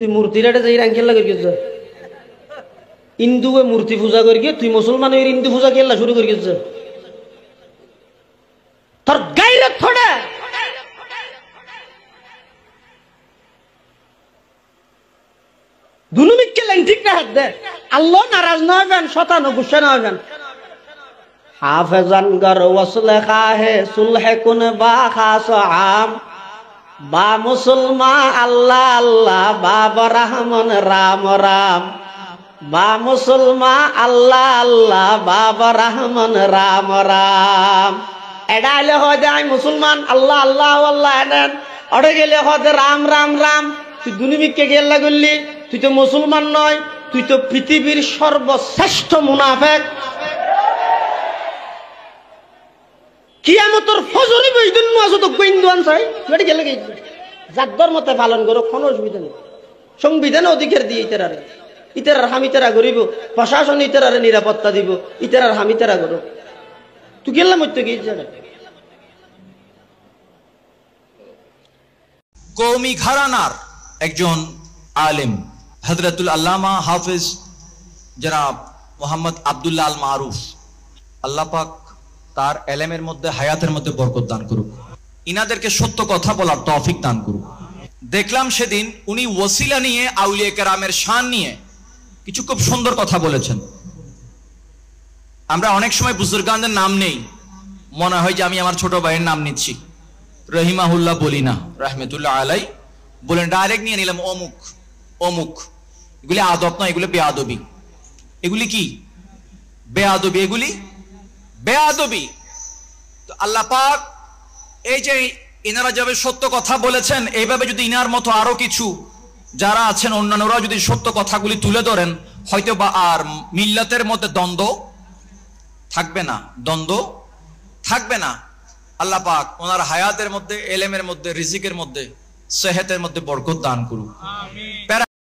তুই মূর্তিরাটে যাই রাঙ্কেল্লা করি গেছ হিন্দুয়ে মূর্তি পূজা করি গিয়ে তুই মুসলমান হয়ে হিন্দু পূজা কেল্লা শুরু করি গেছ তোর গাইরে থোড়া দুনুমিককে লাইন ঠিক না হাত দে আল্লাহ নারাজ না হবেন শতানো গুসা না হবেন হাফেজান গর ওয়াসলে খাহে সুলহে কুন বা খাস আম বা মুসলমা আল্লাহ আল্লাহ বাবা রহমান রাম রাম বা মুসলমা আল্লাহ আল্লাহ বাবা রহমান রাম রাম এডাইলে হয় যায় মুসলমান আল্লাহ আল্লাহ আল্লাহ এডেন অড়ে গেলে হয় রাম রাম রাম তুই দুনিবিককে গেল্লা করলি তুই তো মুসলমান নয় তুই তো পৃথিবীর সর্বশ্রেষ্ঠ মুনাফেক কিয়ামতের ফজরে বইদিন মাসে তো গোইন্দান চাই তুই গেলে গেছি জাগদর মতে পালন করো কোনো অসুবিধা নেই সংবিধানে অধিকার দিয়ে ইতার হামি তারা করিব প্রশাসন ইতার নিরাপত্তা দিব ইতার হামি তারা করো তুই গেলাম মধ্যে গিয়েছে কওমি ঘরানার একজন আলেম হযরতুল আল্লামা হাফেজ জনাব মোহাম্মদ আব্দুল্লাহ আল মারুফ আল্লাহ পাক তার এলেমের মধ্যে হায়াতের মধ্যে বরকত দান করুক ইনাদেরকে সত্য কথা বলার তৌফিক দান করুক দেখলাম সেদিন উনি ওসিলা নিয়ে আউলিয়া কেরামের শান নিয়ে কিছু খুব সুন্দর কথা বলেছেন আমরা অনেক সময় বুজুর্গানদের নাম নেই মনে হয় যে আমি আমার ছোট ভাইয়ের নাম নিচ্ছি রহিমাহুল্লাহ বলি না রাহমাতুল্লাহ আলাই বলেন ডাইরেক্ট নিয়ে নিলাম অমুক অমুক এগুলি আদব নয় এগুলি বেয়াদবি এগুলি কি বেয়াদবি এগুলি বেয়াদবি তো আল্লাহ পাক এই যে ইনারা যাবে সত্য কথা বলেছেন এইভাবে যদি ইনার মতো আরো কিছু যারা আছেন অন্যান্যরা যদি সত্য কথাগুলি তুলে ধরেন হয়তো বা আর মিল্লাতের মধ্যে দ্বন্দ্ব থাকবে না দ্বন্দ্ব থাকবে না আল্লাহ পাক ওনার হায়াতের মধ্যে এলেমের মধ্যে রিজিকের মধ্যে সেহতের মধ্যে বরকত দান করুক।